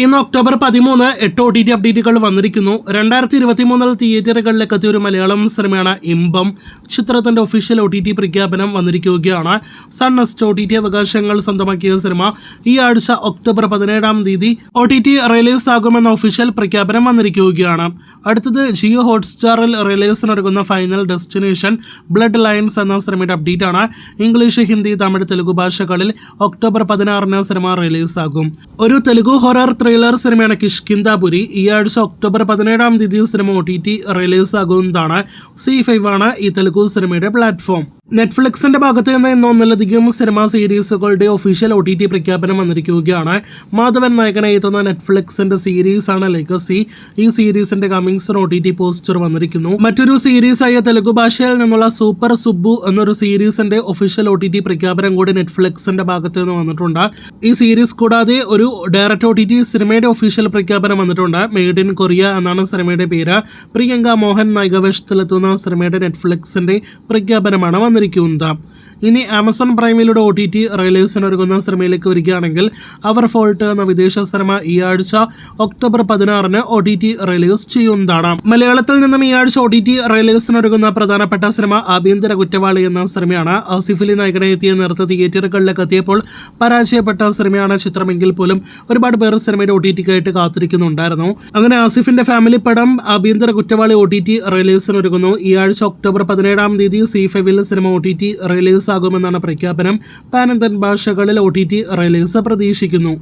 ഇന്ന് October 13 8 OTT അപ്ഡേറ്റുകൾ വന്നിരിക്കുന്നു. 2023 തിയേറ്ററുകളിലേക്ക് എത്തിയ ഒരു മലയാളം സിനിമയാണ് ഇമ്പം. ചിത്രത്തിന്റെ ഒഫീഷ്യൽ OTT പ്രഖ്യാപനം വന്നിരിക്കുകയാണ്. സൺ നെക്സ്റ്റ് OTT അവകാശങ്ങൾ സ്വന്തമാക്കിയ സിനിമ ഈ ആഴ്ച ഒക്ടോബർ 17 OTT റിലീസ് ആകുമെന്ന ഒഫീഷ്യൽ പ്രഖ്യാപനം വന്നിരിക്കുകയാണ്. അടുത്തത് ജിയോ ഹോട്ട്സ്റ്റാറിൽ റിലീസിനൊരുങ്ങുന്ന ഫൈനൽ ഡെസ്റ്റിനേഷൻ ബ്ലഡ് ലൈൻസ് എന്ന സിനിമയുടെ അപ്ഡേറ്റ് ആണ്. ഇംഗ്ലീഷ്, ഹിന്ദി, തമിഴ്, തെലുഗു ഭാഷകളിൽ ഒക്ടോബർ 16 സിനിമ റിലീസാകും. ഒരു തെലുഗു ഹൊറർ ത്രില്ലർ സിനിമയാണ് കിഷ്കിന്ധാപുരി. ഈ ആഴ്ച ഒക്ടോബർ 17 സിനിമ OTT റിലീസ് ആകുന്നതാണ്. C5 ആണ് ഈ തെലുഗു സിനിമയുടെ പ്ലാറ്റ്ഫോം. നെറ്റ്ഫ്ലിക്സിന്റെ ഭാഗത്ത് നിന്ന് ഇന്ന് ഒന്നിലധികം സിനിമാ സീരീസുകളുടെ ഒഫീഷ്യൽ OTT പ്രഖ്യാപനം വന്നിരിക്കുകയാണ്. മാധവൻ നായകനായി എത്തുന്ന നെറ്റ്ഫ്ലിക്സിന്റെ സീരീസ് ആണ് ലെഗസി. ഈ സീരീസിന്റെ കമ്മിങ് സൂൺ OTT പോസ്റ്റർ വന്നിരിക്കുന്നു. മറ്റൊരു സീരീസായ തെലുഗു ഭാഷയിൽ നിന്നുള്ള സൂപ്പർ സുബ്ബു എന്നൊരു സീരീസിന്റെ ഒഫീഷ്യൽ OTT പ്രഖ്യാപനം കൂടി നെറ്റ്ഫ്ലിക്സിന്റെ ഭാഗത്ത് നിന്ന് വന്നിട്ടുണ്ട്. ഈ സീരീസ് കൂടാതെ ഒരു ഡയറക്റ്റ് OTT സിനിമയുടെ ഒഫീഷ്യൽ പ്രഖ്യാപനം വന്നിട്ടുണ്ട്. മെയ്ഡ് ഇൻ കൊറിയ എന്നാണ് സിനിമയുടെ പേര്. പ്രിയങ്ക മോഹൻ നായിക വേഷത്തിലെത്തുന്ന സിനിമയുടെ നെറ്റ്ഫ്ലിക്സിന്റെ പ്രഖ്യാപനമാണ് വന്നിരിക്കുന്നത്. ഇനി ആമസോൺ പ്രൈമിലൂടെ OTT റിലീസിനൊരുങ്ങുന്ന സിനിമയിലേക്ക് വരികയാണെങ്കിൽ അവർ ഫോൾട്ട് എന്ന വിദേശ സിനിമ ഈ ആഴ്ച ഒക്ടോബർ 16 OTT റിലീസ് ചെയ്യുന്നതാണ്. മലയാളത്തിൽ നിന്നും ഈ ആഴ്ച OTT റിലീസിനൊരുങ്ങുന്ന പ്രധാനപ്പെട്ട സിനിമ ആഭ്യന്തര കുറ്റവാളി എന്ന സിനിമയാണ്. ആസിഫ് അലി നായകനെ എത്തിയ നേരത്തെ തിയേറ്ററുകളിലേക്ക് എത്തിയപ്പോൾ പരാജയപ്പെട്ട സിനിമയാണ് ചിത്രമെങ്കിൽ പോലും ഒരുപാട് പേർ സിനിമയുടെ OTTക്കായിട്ട് കാത്തിരിക്കുന്നുണ്ടായിരുന്നു. അങ്ങനെ ആസിഫിന്റെ ഫാമിലി പടം ആഭ്യന്തര കുറ്റവാളി OTT റിലീസിനൊരുങ്ങുന്നു. ഈ ആഴ്ച ഒക്ടോബർ 17 C5 സിനിമ OTT റിലീസ് ആകുമെന്നാണ് പ്രഖ്യാപനം. പാൻ ഇന്ത്യൻ ഭാഷകളിൽ OTT റിലീസ് പ്രതീക്ഷിക്കുന്നു.